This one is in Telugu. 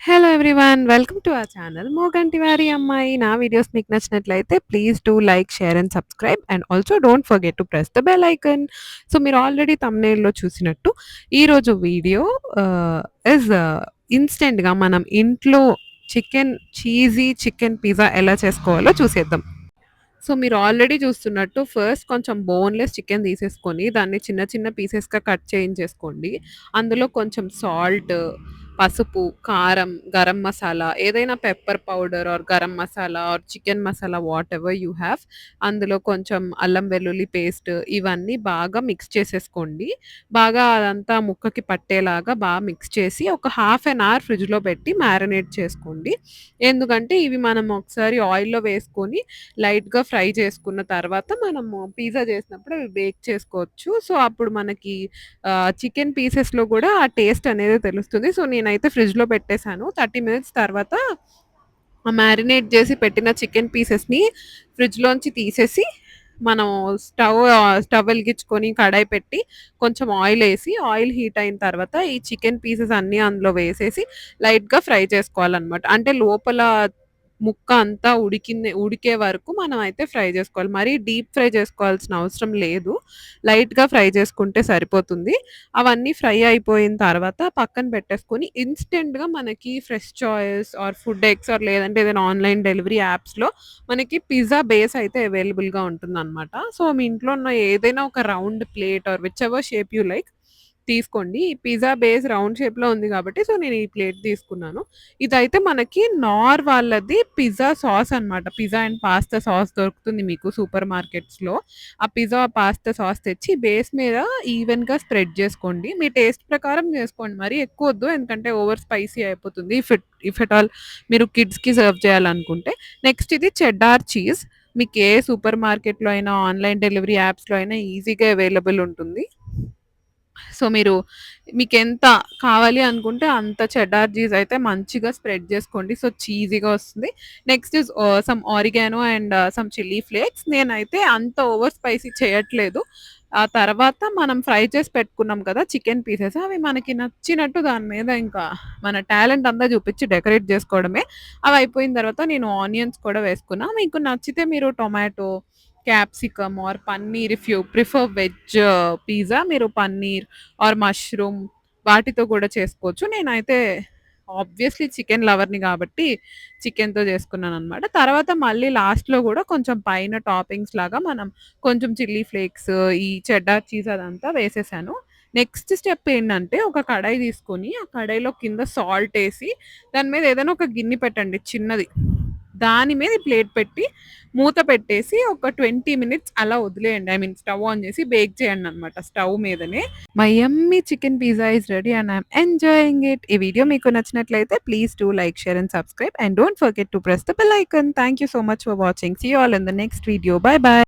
Hello everyone. Welcome to our channel 'Moganti వారి అమ్మాయి'. నా వీడియోస్ మీకు నచ్చినట్లయితే please do like, share and subscribe and also don't forget to press the bell icon. So, మీరు ఆల్రెడీ థంబ్‌నెయిల్‌లో చూసినట్టు ఈరోజు వీడియో ఇస్ ఇన్‌స్టంట్‌గా మనం ఇంట్లో చీజీ చికెన్ పిజ్జా ఎలా చేసుకోవాలో చూసేద్దాం. సో, మీరు ఆల్రెడీ చూస్తున్నట్టు ఫస్ట్ కొంచెం బోన్‌లెస్ చికెన్ తీసేసుకొని, దాన్ని చిన్న చిన్న పీసెస్‌గా కట్ చేయించేసుకోండి. అందులో కొంచెం సాల్ట్, పసుపు, కారం, గరం మసాలా ఏదైనా pepper powder are garam masala or chicken masala whatever you have. అందులో కొంచెం అల్లం వెల్లుల్లి పేస్ట్ ఇవన్నీ బాగా మిక్స్ చేసేసుకోండి. బాగా అదంతా ముక్కకి పట్టేలాగా మిక్స్ చేసి ఒక హాఫ్ ఎన్ అవర్ ఫ్రిడ్జ్‌లో పెట్టి మ్యారినేట్ చేసుకోండి. ఎందుకంటే ఇవి మనం ఒకసారి ఆయిల్‌లో వేసుకొని లైట్‌గా ఫ్రై చేసుకున్న తర్వాత మనము పిజ్జా చేసినప్పుడు అవి బేక్ చేసుకోవచ్చు. సో, అప్పుడు మనకి చికెన్ పీసెస్‌లో గూడా ఆ టేస్ట్ అనేది తెలుస్తుంది. సో, నేనైతే ఫ్రిడ్జ్‌లో పెట్టేసాను. 30 మినిట్స్ తర్వాత ఆ మ్యారినేట్ జేసి పెట్టిన చికెన్ పీసెస్‌ని ఫ్రిడ్జ్‌లోంచి తీసేసి మనం స్టవ్ వెలిగించుకొని కడాయి పెట్టి కొంచెం ఆయిలేసి ఆయిల్ హీట్ అయిన తర్వాత ఈ చికెన్ పీసెస్ అన్నీ అందులో వేసేసి లైట్‌గా ఫ్రై చేసుకోవాలనమాట. అంటే లోపల ముక్క అంతా ఉడికే వరకు మనం అయితే ఫ్రై చేసుకోవాలి. మరీ డీప్ ఫ్రై చేసుకోవాల్సిన అవసరం లేదు. లైట్‌గా ఫ్రై చేసుకుంటే సరిపోతుంది. అవన్నీ ఫ్రై అయిపోయిన తర్వాత పక్కన పెట్టేసుకొని ఇన్‌స్టంట్‌గా మనకి fresh choice or food eggs or లేదంటే ఏదైనా ఆన్‌లైన్ డెలివరీ యాప్స్‌లో మనకి పిజ్జా బేస్ అయితే అవైలబుల్‌గా ఉంటుందనమాట. సో, మీ ఇంట్లో ఉన్న ఏదైనా ఒక round plate or which ever shape you like తీసుకోండి. ఈ పిజ్జా బేస్ రౌండ్ షేప్‌లో ఉంది కాబట్టి సో, నేను ఈ ప్లేట్ తీసుకున్నాను. ఇదైతే మనకి నార్ వాళ్ళది పిజ్జా సాస్ అనమాట. పిజ్జా అండ్ పాస్తా సాస్ దొరుకుతుంది మీకు సూపర్ మార్కెట్స్‌లో. ఆ పిజ్జా, పాస్తా సాస్ తెచ్చి బేస్ మీద ఈవెన్‌గా స్ప్రెడ్ చేసుకోండి. మీ టేస్ట్ ప్రకారం చేసుకోండి. మరీ ఎక్కువొద్దు. ఎందుకంటే ఓవర్ స్పైసీ అయిపోతుంది. ఇఫ్ ఎట్ ఆల్ మీరు కిడ్స్‌కి సర్వ్ చేయాలనుకుంటే. నెక్స్ట్ ఇది చెడ్డార్ చీజ్. మీకు ఏ సూపర్ మార్కెట్‌లో అయినా, ఆన్‌లైన్ డెలివరీ యాప్స్‌లో అయినా ఈజీగా అవైలబుల్ ఉంటుంది. సో, మీకెంత కావాలి అనుకుంటే అంత చెడ్డార్ చీజ్ అయితే మంచిగా స్ప్రెడ్ జేసుకోండి. సో, చీజీగా వస్తుంది. Next is some oregano and some chilli flakes. నేనైతే అంత ఓవర్ స్పైసీ చేయట్లేదు. ఆ తర్వాత మనం ఫ్రై చేసి పెట్టుకున్నాం కదా! చికెన్ పీసెస్ అవి మనకి నచ్చినట్టు దాని మీద ఇంకా మన టాలెంట్ అంతా చూపించి డెకరేట్ జేసుకోవడమే. అవి అయిపోయిన తర్వాత నేను ఆనియన్స్ కూడా వేసుకున్నా. మీకు నచ్చితే మీరు tomato, capsicum or paneer if you prefer veg pizza మీరు పన్నీర్ ఆర్ మష్రూమ్ వాటితో కూడా చేసుకోవచ్చు. నేనైతే ఆబ్వియస్‌లీ చికెన్ లవర్‌ని గాబట్టి చికెన్‌తో చేసుకున్నాననమాట. తర్వాత మళ్ళీ లాస్ట్‌లో గూడా కొంచెం పైన టాపింగ్స్ లాగా మనం కొంచెం చిల్లీ ఫ్లేక్స్, ఈ చెడ్డర్ చీజ్ అదంతా వేసేసాను. నెక్స్ట్ స్టెప్ ఏంటంటే ఒక కడాయి తీసుకొని, ఆ కడాయిలో కింద సాల్ట్ ఏసి దాని మీద ఏదైనా ఒక గిన్నె పెట్టండి చిన్నది. దాని మీద ఈ ప్లేట్ పెట్టి మూత పెట్టేసి ఒక 20 మినిట్స్ అలా వదిలేయండి. ఐ మీన్ స్టవ్ ఆన్ చేసి బేక్ చేయండనమాట స్టవ్ మీదనే. My yummy chicken pizza is ready and I'm enjoying it. ఈ వీడియో మీకు నచ్చినట్లయితే please do like, share and subscribe and don't forget to press the bell icon. Thank you so much for watching. See you all in the next video. Bye by.